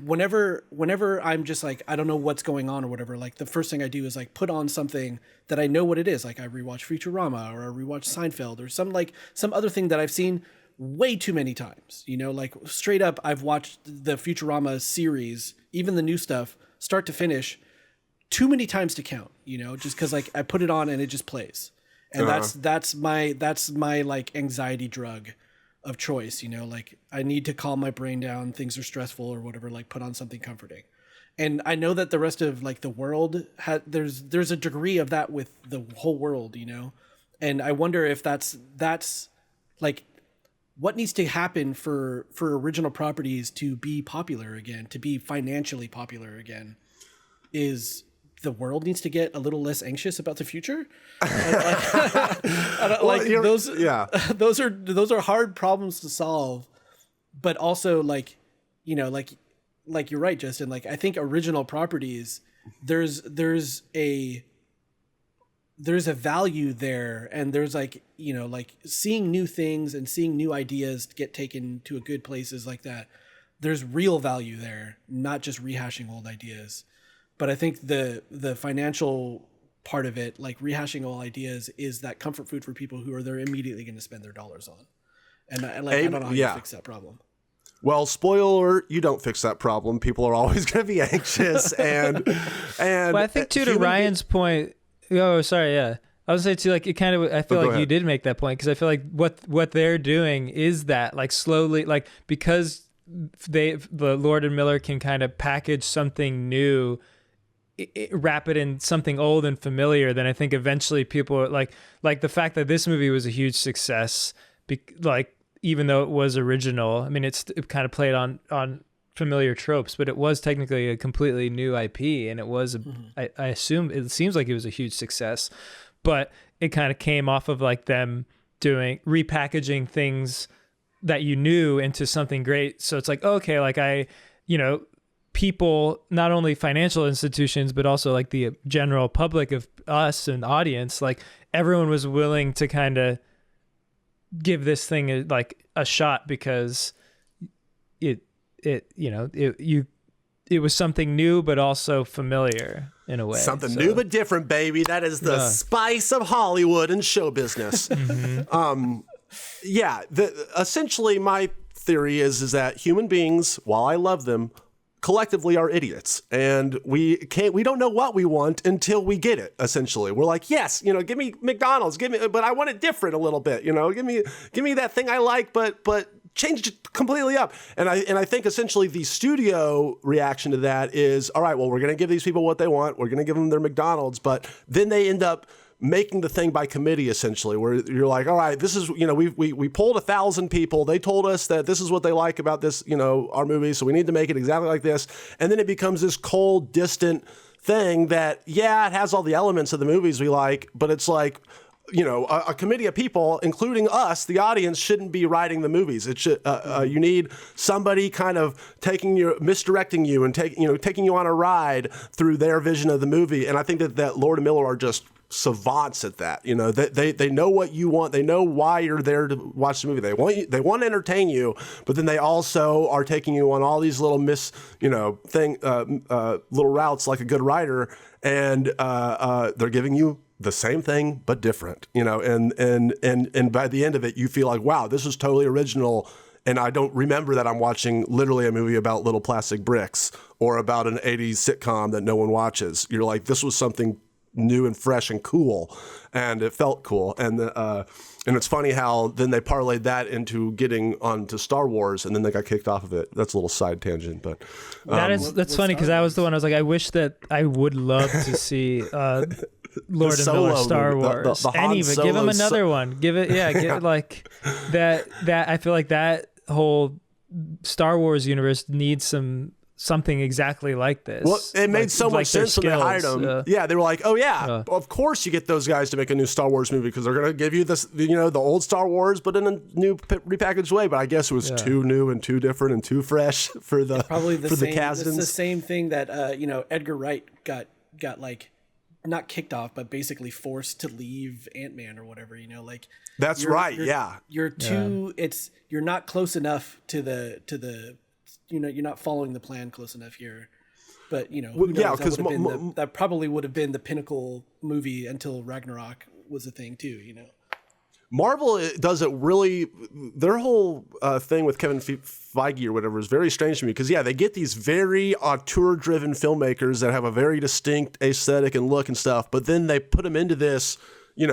Speaker 3: whenever I'm just like, I don't know what's going on or whatever, like the first thing I do is like put on something that I know what it is. Like I rewatch Futurama, or I rewatch Seinfeld, or some other thing that I've seen way too many times, like straight up, I've watched the Futurama series, even the new stuff, start to finish too many times to count, just because like I put it on and it just plays. And that's my like anxiety drug of choice, like I need to calm my brain down. Things are stressful or whatever, like put on something comforting. And I know that the rest of like the world there's a degree of that with the whole world, and I wonder if that's like what needs to happen for original properties to be popular again, to be financially popular again. Is the world needs to get a little less anxious about the future. Those are hard problems to solve, but also like you're right, Justin. Like I think original properties, there's a value there, and there's like seeing new things and seeing new ideas get taken to a good places like that. There's real value there, not just rehashing old ideas. But I think the financial part of it, like rehashing old ideas, is that comfort food for people who they're immediately going to spend their dollars on. And I don't know how you fix that problem.
Speaker 2: Well, spoiler, you don't fix that problem. People are always going to be anxious. and
Speaker 4: well, I think too, to Ryan's point. Oh, sorry. Yeah. I would say too, like it kind of, I feel like you did make that point, because I feel like what they're doing is that like slowly, like because the Lord and Miller can kind of package something new, wrap it in something old and familiar, then I think eventually people are like the fact that this movie was a huge success, like even though it was original, I mean it kind of played on familiar tropes, but it was technically a completely new IP, and it was I assume it seems like it was a huge success, but it kind of came off of like them repackaging things that you knew into something great. So it's like, okay, like people, not only financial institutions, but also like the general public of us and audience, like everyone was willing to kind of give this thing like a shot, because it was something new, but also familiar in a way.
Speaker 2: Something new but different, baby. That is the spice of Hollywood and show business. Essentially my theory is that human beings, while I love them, collectively are idiots, and we don't know what we want until we get it. Essentially, we're like, yes, give me McDonald's, but I want it different a little bit. Give me that thing I like, but change it completely up. And I think essentially the studio reaction to that is, all right, well, we're going to give these people what they want. We're going to give them their McDonald's, but then they end up making the thing by committee, essentially, where you're like, all right, this is, we polled 1,000 people. They told us that this is what they like about this, our movie. So we need to make it exactly like this. And then it becomes this cold, distant thing that, it has all the elements of the movies we like, but it's like, a committee of people, including us, the audience, shouldn't be writing the movies. It should, you need somebody kind of misdirecting you and taking you on a ride through their vision of the movie. And I think that Lord and Miller are just savants at that. They know what you want. They know why you're there to watch the movie. They want to entertain you, but then they also are taking you on all these little little routes like a good writer, and they're giving you the same thing but different. And by the end of it, you feel like, wow, this is totally original. And I don't remember that I'm watching literally a movie about little plastic bricks or about an 80s sitcom that no one watches. You're like, this was something new and fresh and cool, and it felt cool. And it's funny how then they parlayed that into getting onto Star Wars, and then they got kicked off of it. That's a little side tangent, but
Speaker 4: that's funny, because I was the one, I was like, I wish that I would love to see Lord and Miller Star Wars. Give him another one. Give it like that. I feel like that whole Star Wars universe needs something exactly like this.
Speaker 2: Well, it made so much sense when they hired them. They were like, oh yeah, of course you get those guys to make a new Star Wars movie, because they're going to give you this, the old Star Wars, but in a new repackaged way. But I guess it was too new and too different and too fresh for the the cast.
Speaker 3: It's the same thing that Edgar Wright got like not kicked off, but basically forced to leave Ant-Man or whatever.
Speaker 2: That's right.
Speaker 3: You're too. You're not close enough to the. You're not following the plan close enough here, but who knows, that probably would have been the pinnacle movie until Ragnarok was a thing too.
Speaker 2: Marvel does it really. Their whole thing with Kevin Feige or whatever is very strange to me because they get these very auteur-driven filmmakers that have a very distinct aesthetic and look and stuff, but then they put them into this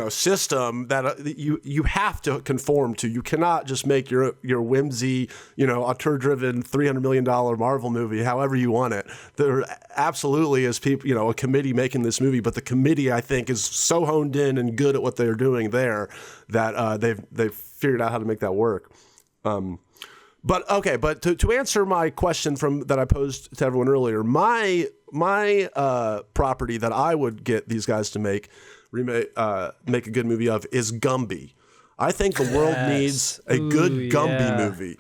Speaker 2: system that you have to conform to. You cannot just make your whimsy, auteur-driven $300 million Marvel movie however you want it. There absolutely is people, a committee making this movie, but the committee, I think, is so honed in and good at what they're doing there that they've figured out how to make that work. But to answer my question that I posed to everyone earlier, my property that I would get these guys to make a good movie of is Gumby. I think the world needs a good Gumby movie.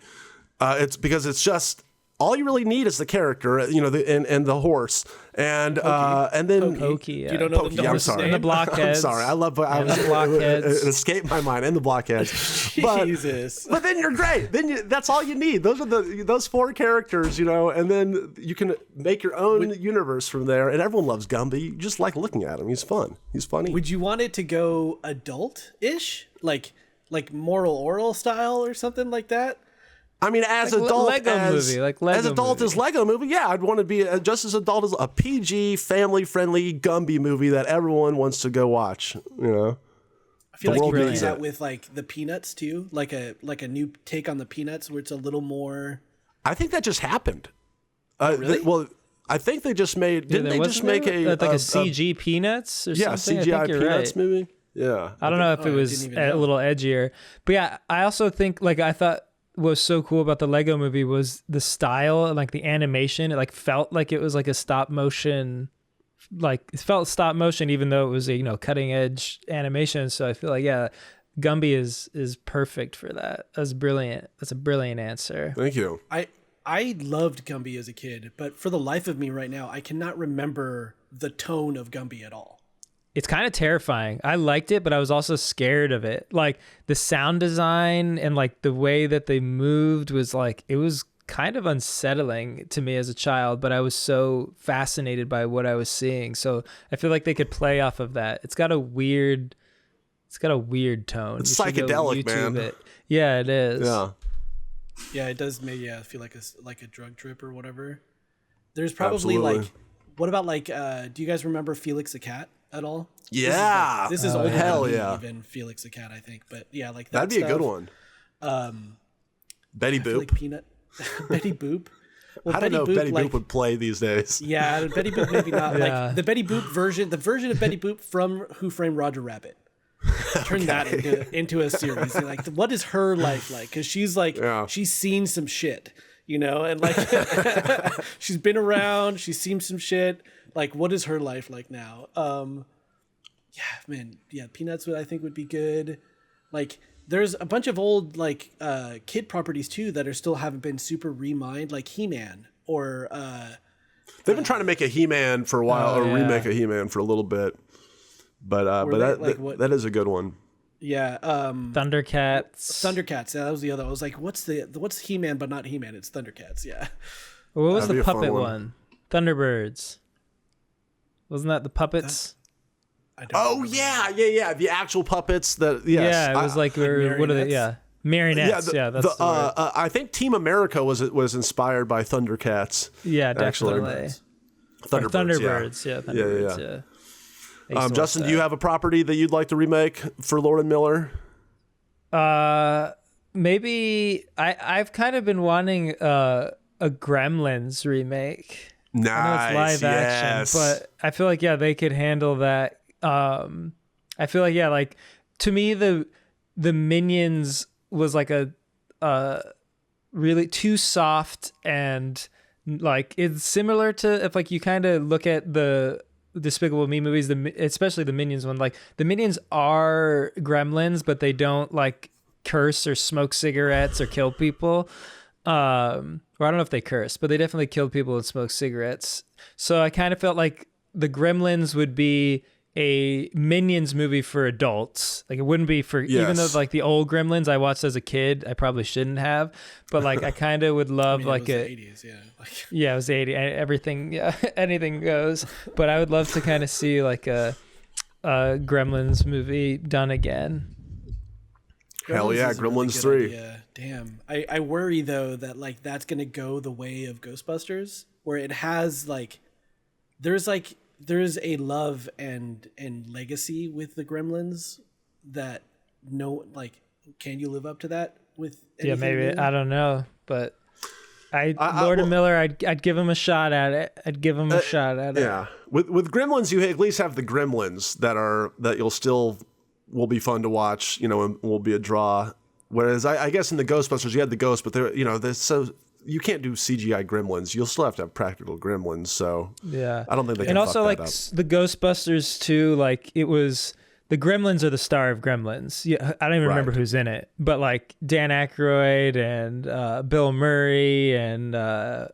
Speaker 2: It's because it's just all you really need is the character, and the horse, and then
Speaker 4: Pokey. Yeah.
Speaker 3: You don't know the
Speaker 2: I'm sorry.
Speaker 4: And the blockheads.
Speaker 2: I'm sorry. I love
Speaker 4: the blockheads.
Speaker 2: It escaped my mind. And the blockheads.
Speaker 3: Jesus.
Speaker 2: But then you're great. That's all you need. Those are those 4 characters, and then you can make your own universe from there. And everyone loves Gumby. You just like looking at him. He's fun. He's funny.
Speaker 3: Would you want it to go adult-ish, like moral oral style or something like that?
Speaker 2: I mean, as
Speaker 4: Like
Speaker 2: adult
Speaker 4: Lego
Speaker 2: as
Speaker 4: movie, like Lego
Speaker 2: as adult
Speaker 4: movie.
Speaker 2: as Lego movie, yeah, I'd want to be just as adult as a PG, family-friendly Gumby movie that everyone wants to go watch.
Speaker 3: I feel like you
Speaker 2: world
Speaker 3: could do
Speaker 2: needs
Speaker 3: that
Speaker 2: it.
Speaker 3: with like the Peanuts too, like a new take on the Peanuts where it's a little more.
Speaker 2: I think that just happened.
Speaker 3: Really?
Speaker 2: I think they just made. Didn't they just make a
Speaker 4: CG Peanuts or something?
Speaker 2: CGI
Speaker 4: I think you're
Speaker 2: Peanuts
Speaker 4: right.
Speaker 2: movie? Yeah,
Speaker 4: I don't know if it was
Speaker 3: didn't even
Speaker 4: a
Speaker 3: know.
Speaker 4: little edgier, but yeah, I also think I thought what was so cool about the Lego movie was the style and the animation. It felt like it was a stop motion, it felt stop motion even though it was a cutting edge animation. So I feel Gumby is perfect for that. That's brilliant. That's a brilliant answer.
Speaker 2: Thank you.
Speaker 3: I loved Gumby as a kid, but for the life of me right now, I cannot remember the tone of Gumby at all.
Speaker 4: It's kind of terrifying. I liked it, but I was also scared of it. The sound design and the way that they moved was it was kind of unsettling to me as a child, but I was so fascinated by what I was seeing. So I feel like they could play off of that. It's got a weird tone.
Speaker 2: It's
Speaker 4: You should go
Speaker 2: psychedelic,
Speaker 4: YouTube
Speaker 2: man.
Speaker 4: it. Yeah, it is.
Speaker 2: Yeah.
Speaker 3: Yeah, it does maybe feel like a drug trip or whatever. There's probably
Speaker 2: Absolutely.
Speaker 3: what about do you guys remember Felix the Cat at all?
Speaker 2: Yeah.
Speaker 3: This is older
Speaker 2: hell
Speaker 3: than me,
Speaker 2: yeah.
Speaker 3: even Felix the Cat, I think. But yeah, that
Speaker 2: That'd be a good
Speaker 3: stuff.
Speaker 2: one. Betty
Speaker 3: I feel
Speaker 2: Boop.
Speaker 3: like Peanut, Betty Boop. Well,
Speaker 2: I don't know if Betty
Speaker 3: like,
Speaker 2: Boop would play these days.
Speaker 3: Yeah, Betty Boop maybe not.
Speaker 4: Yeah.
Speaker 3: The Betty Boop version, the version of Betty Boop from Who Framed Roger Rabbit. Turn that into a series. What is her life like? Because she's she's seen some shit, and she's been around. She's seen some shit. What is her life like now? Peanuts I think would be good. There's a bunch of old kid properties too that still haven't been super remined, like He-Man or.
Speaker 2: They've been trying to make a He-Man for a while, or remake a He-Man for a little bit, but that is a good one.
Speaker 3: Yeah.
Speaker 4: Thundercats.
Speaker 3: Thundercats. Yeah, that was the other. I was like, what's He-Man but not He-Man? It's Thundercats. Yeah.
Speaker 4: What was
Speaker 2: That'd be
Speaker 4: the
Speaker 2: a fun
Speaker 4: puppet
Speaker 2: one.
Speaker 4: one? Thunderbirds. Wasn't that the puppets?
Speaker 3: I don't
Speaker 2: Oh
Speaker 3: remember.
Speaker 2: yeah. The actual puppets that. Yes.
Speaker 4: Yeah, it was what are they?
Speaker 3: marionettes?
Speaker 4: Yeah, marionettes. Yeah, that's the word.
Speaker 2: I think Team America was inspired by Thundercats.
Speaker 4: Yeah,
Speaker 2: actually.
Speaker 4: definitely.
Speaker 2: Thunderbirds.
Speaker 4: Or Thunderbirds. Yeah, Thunderbirds.
Speaker 2: yeah.
Speaker 4: Yeah. I used to
Speaker 2: Justin,
Speaker 4: watch
Speaker 2: do you have a property that you'd like to remake for Lord and Miller?
Speaker 4: that. Maybe I've kind of been wanting a Gremlins remake.
Speaker 2: Nice.
Speaker 4: I know it's live action, but I feel like they could handle that. I feel like to me the Minions was a really too soft, and it's similar to if you kind of look at the Despicable Me movies, especially the Minions one. The Minions are gremlins, but they don't curse or smoke cigarettes or kill people. Or I don't know if they curse, but they definitely killed people and smoked cigarettes. So I kind of felt like the Gremlins would be a Minions movie for adults. It wouldn't be for, even though the old Gremlins I watched as a kid, I probably shouldn't have, but I kind of would love
Speaker 3: it was the
Speaker 4: a
Speaker 3: 80s, yeah.
Speaker 4: yeah, it was 80. Everything, anything goes. But I would love to kind of see a Gremlins movie done again.
Speaker 2: Hell yeah,
Speaker 3: is a really
Speaker 2: Gremlins
Speaker 3: good
Speaker 2: 3.
Speaker 3: idea. Damn. I worry though that like that's gonna go the way of Ghostbusters, where it has like there's a love and legacy with the Gremlins that no like can you live up to that with anything
Speaker 4: maybe
Speaker 3: new?
Speaker 4: I don't know, but Lord and Miller, I'd give him a shot at it. I'd give him a shot at it.
Speaker 2: Yeah, with Gremlins, you at least have the Gremlins that you'll still will be fun to watch, you know, and will be a draw. Whereas I guess in the Ghostbusters, you had the ghosts, but they're, you know, so you can't do CGI Gremlins. You'll still have to have practical Gremlins. So
Speaker 4: Yeah,
Speaker 2: I don't think they can.
Speaker 4: And also,
Speaker 2: fuck
Speaker 4: like
Speaker 2: that up.
Speaker 4: the Ghostbusters too, like it was the Gremlins are the star of Gremlins. Yeah, I don't even remember
Speaker 2: Right.
Speaker 4: who's in it, but like Dan Aykroyd and Bill Murray and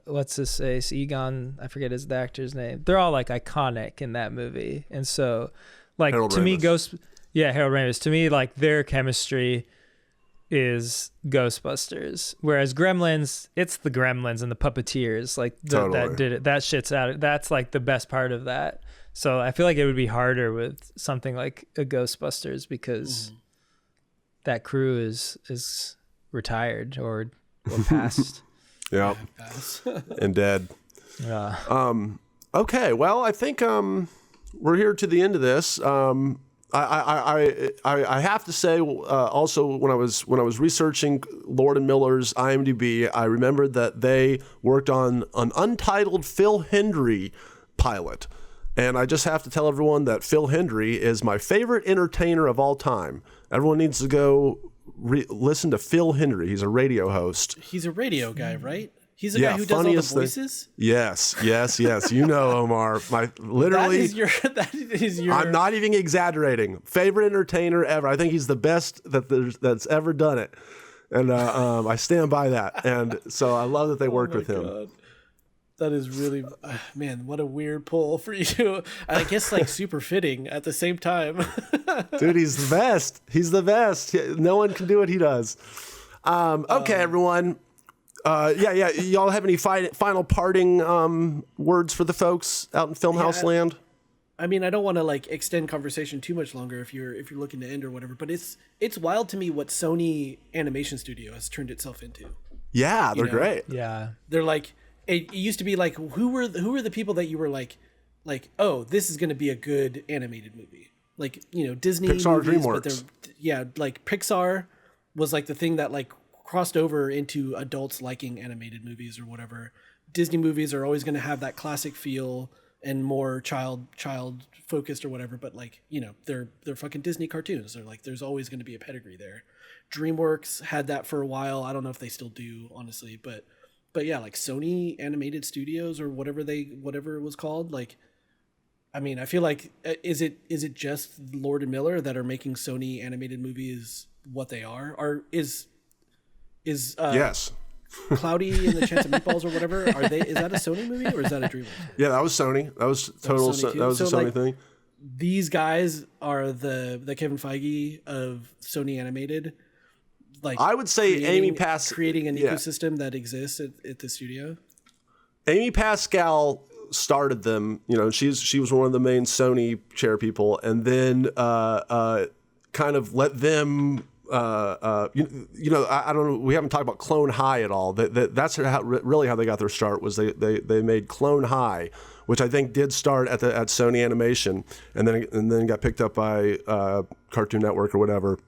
Speaker 4: what's his face, Egon. I forget the actor's name. They're all like iconic in that movie, and so like
Speaker 2: Harold
Speaker 4: to me,
Speaker 2: Ramis.
Speaker 4: Harold Ramis. To me, like their chemistry is Ghostbusters, whereas Gremlins, it's the Gremlins and the puppeteers like
Speaker 2: Totally.
Speaker 4: that did it. That shit's out. That's like the best part of that. So I feel like it would be harder with something like a Ghostbusters because that crew is retired or passed.
Speaker 2: Yeah,
Speaker 3: Pass.
Speaker 2: and dead.
Speaker 4: Yeah.
Speaker 2: Okay, well, I think we're here to the end of this. I have to say also when I was researching Lord and Miller's IMDb, I remembered that they worked on an untitled Phil Hendry pilot. And I just have to tell everyone that Phil Hendry is my favorite entertainer of all time. Everyone needs to go listen to Phil Hendry. He's a radio host.
Speaker 3: He's a radio guy, right? He's the
Speaker 2: Yeah,
Speaker 3: guy who does all the
Speaker 2: funniest thing.
Speaker 3: voices.
Speaker 2: Yes. You know, Omar. Literally.
Speaker 3: That is your.
Speaker 2: I'm not even exaggerating. Favorite entertainer ever. I think he's the best that's ever done it. And I stand by that. And so I love that they worked with him.
Speaker 3: God. That is really, man, what a weird pull for you. I guess like super fitting at the same time.
Speaker 2: Dude, he's the best. He's the best. No one can do what he does. Okay, everyone. Y'all have any final parting words for the folks out in Filmhaus land?
Speaker 3: I mean, I don't want to like extend conversation too much longer if you're looking to end or whatever, but it's wild to me what Sony Animation Studio has turned itself into.
Speaker 2: Yeah, they're great.
Speaker 4: Yeah.
Speaker 3: They're like, it used to be like, who were the people that you were like, oh, this is going to be a good animated movie. Like, you know, Disney
Speaker 2: Pixar,
Speaker 3: movies,
Speaker 2: DreamWorks.
Speaker 3: like Pixar was like the thing that like crossed over into adults liking animated movies or whatever. Disney movies are always going to have that classic feel and more child focused or whatever, but like, you know, they're fucking Disney cartoons. They're like, there's always going to be a pedigree there. DreamWorks had that for a while. I don't know if they still do, honestly, but yeah, like Sony Animated Studios or whatever it was called. Like, I mean, I feel like is it just Lord and Miller that are making Sony animated movies what they are? Or is
Speaker 2: Yes.
Speaker 3: Cloudy and the Chance of Meatballs or whatever? Is that a Sony movie or is that a DreamWorks?
Speaker 2: Yeah, that was Sony. That was total.
Speaker 3: Sony too?
Speaker 2: That was a
Speaker 3: So,
Speaker 2: Sony
Speaker 3: like,
Speaker 2: thing.
Speaker 3: These guys are the Kevin Feige of Sony Animated. Like,
Speaker 2: I would say Amy Pascal
Speaker 3: creating an ecosystem that exists at the studio.
Speaker 2: Amy Pascal started them. You know, she was one of the main Sony chair people, and then kind of let them. I don't know. We haven't talked about Clone High at all. That's really how they got their start. Was they made Clone High, which I think did start at Sony Animation, and then got picked up by Cartoon Network or whatever.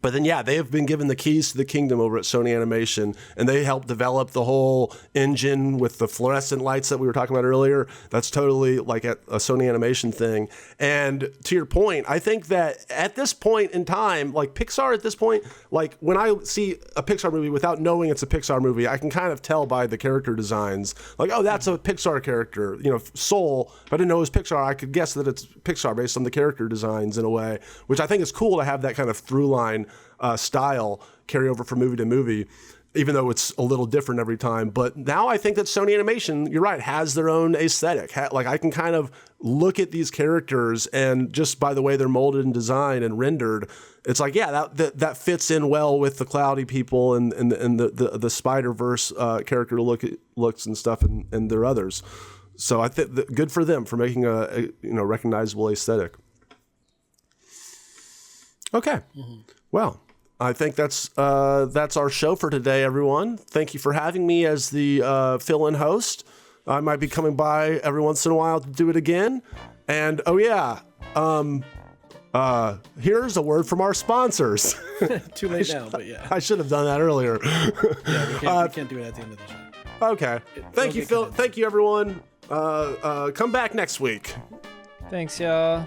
Speaker 2: But then, yeah, they have been given the keys to the kingdom over at Sony Animation, and they helped develop the whole engine with the fluorescent lights that we were talking about earlier. That's totally like a Sony Animation thing. And to your point, I think that at this point in time, like Pixar at this point, like when I see a Pixar movie without knowing it's a Pixar movie, I can kind of tell by the character designs. Like, oh, that's a Pixar character. You know, Soul, if I didn't know it was Pixar, I could guess that it's Pixar based on the character designs in a way, which I think is cool to have that kind of through line style carry over from movie to movie, even though it's a little different every time. But now I think that Sony Animation, you're right, has their own aesthetic. Like I can kind of look at these characters and just by the way they're molded and designed and rendered, it's like, yeah, that fits in well with the Cloudy people and the Spider-Verse character looks and stuff and their others. So I think good for them for making a recognizable aesthetic. Okay. Well, I think that's our show for today, everyone. Thank you for having me as the fill-in host. I might be coming by every once in a while to do it again. And here's a word from our sponsors.
Speaker 3: Too late now, but yeah.
Speaker 2: I should have done that earlier.
Speaker 3: Yeah, we can't do it at the end of the show.
Speaker 2: Okay. Thank you, Phil. Thank you, everyone. Come back next week.
Speaker 4: Thanks, y'all.